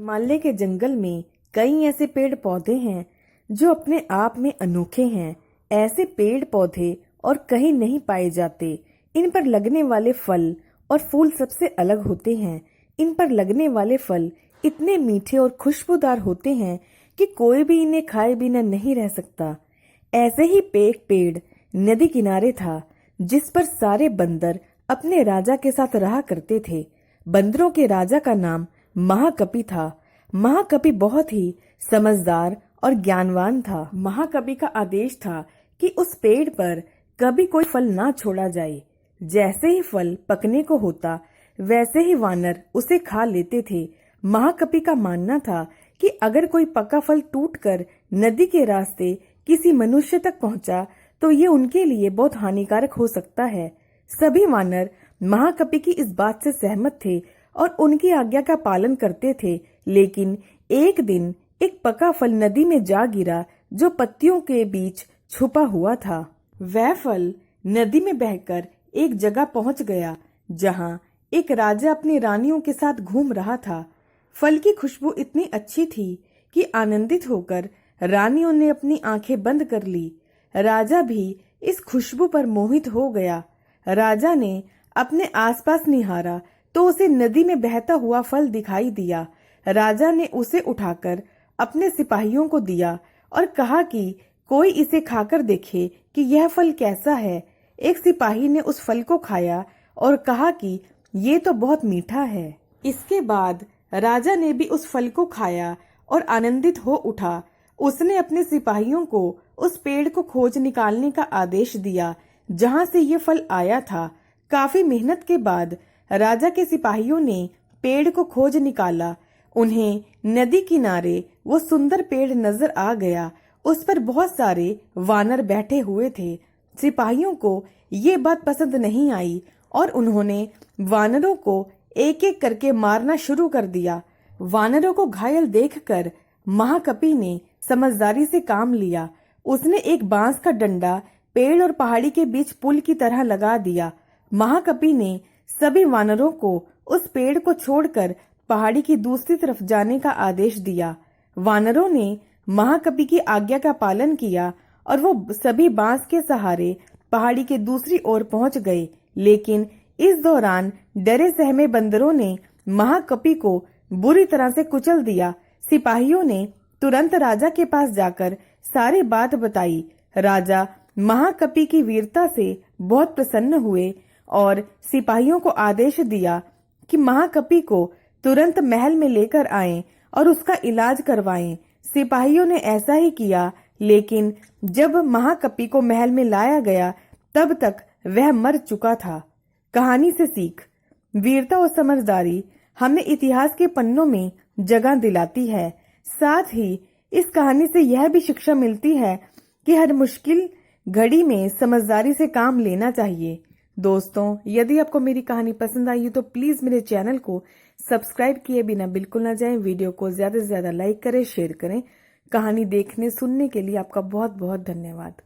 हिमालय के जंगल में कई ऐसे पेड़ पौधे हैं जो अपने आप में अनोखे हैं। ऐसे पेड़ पौधे और कहीं नहीं पाए जाते। इन पर लगने वाले फल और फूल सबसे अलग होते हैं। इन पर लगने वाले फल इतने मीठे और खुशबूदार होते हैं कि कोई भी इन्हें खाए बिना नहीं रह सकता। ऐसे ही एक पेड़ नदी किनारे था जिस पर सारे बंदर अपने राजा के साथ रहा करते थे। बंदरों के राजा का नाम महाकपि था। महाकपि बहुत ही समझदार और ज्ञानवान था। महाकपि का आदेश था कि उस पेड़ पर कभी कोई फल ना छोड़ा जाए। जैसे ही फल पकने को होता वैसे ही वानर उसे खा लेते थे। महाकपि का मानना था कि अगर कोई पका फल टूटकर नदी के रास्ते किसी मनुष्य तक पहुंचा तो ये उनके लिए बहुत हानिकारक हो सकता है। सभी वानर महाकपि की इस बात से सहमत थे और उनकी आज्ञा का पालन करते थे। लेकिन एक दिन एक पका फल नदी में जा गिरा जो पत्तियों के बीच छुपा हुआ था। वह फल नदी में बहकर एक जगह पहुंच गया जहां एक राजा अपनी रानियों के साथ घूम रहा था। फल की खुशबू इतनी अच्छी थी कि आनंदित होकर रानियों ने अपनी आंखें बंद कर ली। राजा भी इस खुशबू पर मोहित हो गया। राजा ने अपने आसपास निहारा तो उसे नदी में बहता हुआ फल दिखाई दिया। राजा ने उसे उठाकर अपने सिपाहियों को दिया और कहा कि कोई इसे खाकर देखे कि यह फल कैसा है। एक सिपाही ने उस फल को खाया और कहा कि ये तो बहुत मीठा है। इसके बाद राजा ने भी उस फल को खाया और आनंदित हो उठा। उसने अपने सिपाहियों को उस पेड़ को खोज निकालने का आदेश दिया जहां से ये फल आया था। काफी मेहनत के बाद राजा के सिपाहियों ने पेड़ को खोज निकाला। उन्हें नदी किनारे वो सुंदर पेड़ नजर आ गया। उस पर बहुत सारे वानर बैठे हुए थे। सिपाहियों को ये बात पसंद नहीं आई और उन्होंने वानरों को एक एक करके मारना शुरू कर दिया। वानरों को घायल देखकर महाकपि ने समझदारी से काम लिया। उसने एक बांस का डंडा पेड़ और पहाड़ी के बीच पुल की तरह लगा दिया। महाकपि ने सभी वानरों को उस पेड़ को छोड़कर पहाड़ी की दूसरी तरफ जाने का आदेश दिया। वानरों ने महाकपि की आज्ञा का पालन किया और वो सभी बांस के सहारे पहाड़ी के दूसरी ओर पहुंच गए। लेकिन इस दौरान डरे सहमे बंदरों ने महाकपि को बुरी तरह से कुचल दिया। सिपाहियों ने तुरंत राजा के पास जाकर सारी बात बताई। राजा महाकपि की वीरता से बहुत प्रसन्न हुए और सिपाहियों को आदेश दिया कि महाकपि को तुरंत महल में लेकर आएं और उसका इलाज करवाएं। सिपाहियों ने ऐसा ही किया, लेकिन जब महाकपि को महल में लाया गया तब तक वह मर चुका था। कहानी से सीख: वीरता और समझदारी हमें इतिहास के पन्नों में जगह दिलाती है। साथ ही इस कहानी से यह भी शिक्षा मिलती है कि हर मुश्किल घड़ी में समझदारी से काम लेना चाहिए। दोस्तों, यदि आपको मेरी कहानी पसंद आई तो प्लीज मेरे चैनल को सब्सक्राइब किए बिना बिल्कुल ना जाएं। वीडियो को ज्यादा से ज्यादा लाइक करें, शेयर करें। कहानी देखने सुनने के लिए आपका बहुत बहुत धन्यवाद।